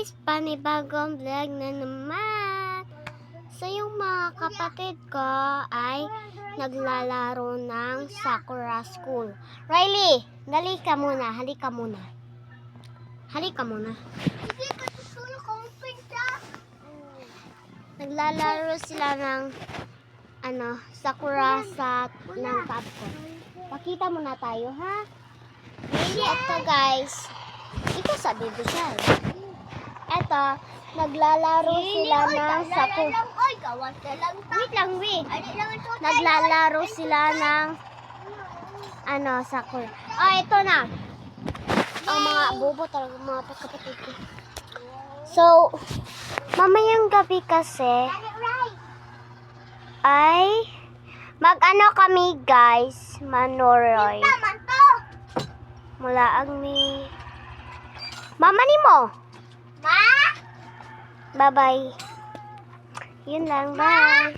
guys! Panibagong vlog na naman! So yung mga kapatid ko ay naglalaro ng Sakura School. Riley, dali ka muna. Halika muna. Halika muna. Naglalaro sila ng Sakura ng Capcom. Pakita muna tayo, ha? Ito guys. Ito sa baby siya. Ito, naglalaro sila ng Sakura. Wait lang, wait. Naglalaro sila ng Sakura. Ito na. Ang mga bobo talaga, mga kapatid ko. So, mamayang gabi kasi ay kami guys, Manoroy. Mula ang mi Mama ni mo. Ma? Bye-bye. Yun lang, bye.